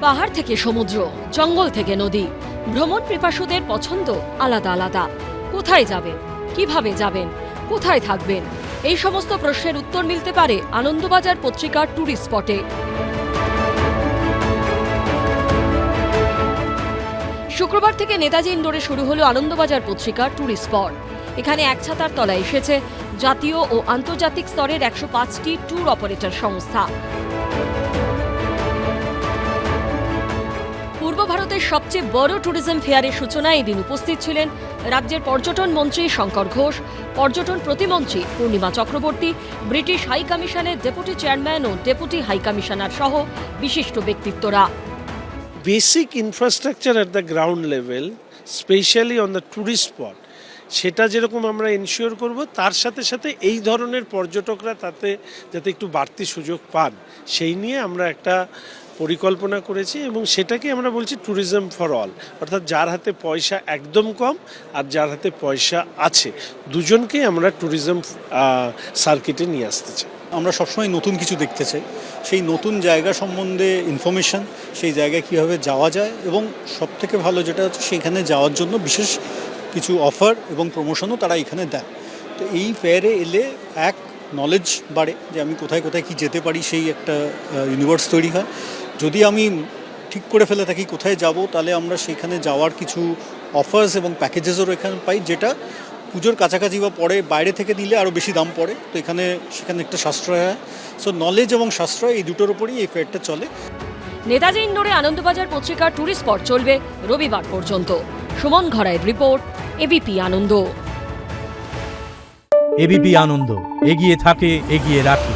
পাহাড় থেকে সমুদ্র, জঙ্গল থেকে নদী, ভ্রমণ পিপাসুদের পছন্দ আলাদা আলাদা। কোথায় যাবেন, কিভাবে যাবেন, কোথায় থাকবেন, এই সমস্ত প্রশ্নের উত্তর মিলতে পারে আনন্দবাজার পত্রিকার ট্যুরিস্ট স্পটে। শুক্রবার থেকে নেতাজি ইন্ডোরে শুরু হলো আনন্দবাজার পত্রিকার ট্যুরিস্ট স্পট। এখানে এক ছাতার তলায় এসেছে জাতীয় ও আন্তর্জাতিক স্তরের 105টি ট্যুর অপারেটর সংস্থা। পূর্ব ভারতের সবচেয়ে বড় ট্যুরিজম ফেয়ারের সূচনায় এদিন উপস্থিত ছিলেন রাজ্যের পর্যটন মন্ত্রী শঙ্কর ঘোষ, পর্যটন প্রতিমন্ত্রী পূর্ণিমা চক্রবর্তী, ব্রিটিশ হাই কমিশনের ডেপুটি চেয়ারম্যান ও ডেপুটি হাই কমিশনার সহ বিশিষ্ট ব্যক্তিত্বরা। Basic infrastructure at the ground level, specially on the tourist spot, সেটা যেরকম আমরা এনশিওর করব, তার সাথে সাথে এই ধরনের পর্যটকরা তাতে যাতে একটু বাড়তি সুযোগ পান, সেই নিয়ে আমরা একটা পরিকল্পনা করেছি এবং সেটাকে আমরা বলছি ট্যুরিজম ফর অল, অর্থাৎ যার হাতে পয়সা একদম কম আর যার হাতে পয়সা আছে, দুজনকেই আমরা ট্যুরিজম সার্কিটে নিয়ে আসতে চাই। আমরা সবসময় নতুন কিছু দেখতে চাই, সেই নতুন জায়গা সম্বন্ধে ইনফরমেশন, সেই জায়গায় কীভাবে যাওয়া যায় এবং সবথেকে ভালো যেটা হচ্ছে সেইখানে যাওয়ার জন্য বিশেষ কিছু অফার এবং প্রমোশনও তারা এখানে দেয়। তো এই ফেয়ারে এলে এক নলেজ বাড়ে যে আমি কোথায় কোথায় কী যেতে পারি, সেই একটা ইউনিভার্স তৈরি হয়। যদি আমি ঠিক করে ফেলে থাকি কোথায় যাব, তাহলে আমরা সেখানে যাওয়ার কিছু অফার্স এবং প্যাকেজেসও এখানে পাই, যেটা পুজোর কাছাকাছি বা পরে বাইরে থেকে নিলে আরও বেশি দাম পড়ে। তো সেখানে একটা সাশ্রয় হয়। সো নলেজ এবং সাশ্রয় এই দুটোর উপরই এই ফেয়ারটা চলে। নেতাজি ইন্ডোরে আনন্দবাজার পত্রিকার ট্যুরিস্ট স্পট চলবে রবিবার পর্যন্ত। সুমন ঘরাইয়ের রিপোর্ট, এবিপি আনন্দ। এবিপি আনন্দ, এগিয়ে থাকে, এগিয়ে রাখে।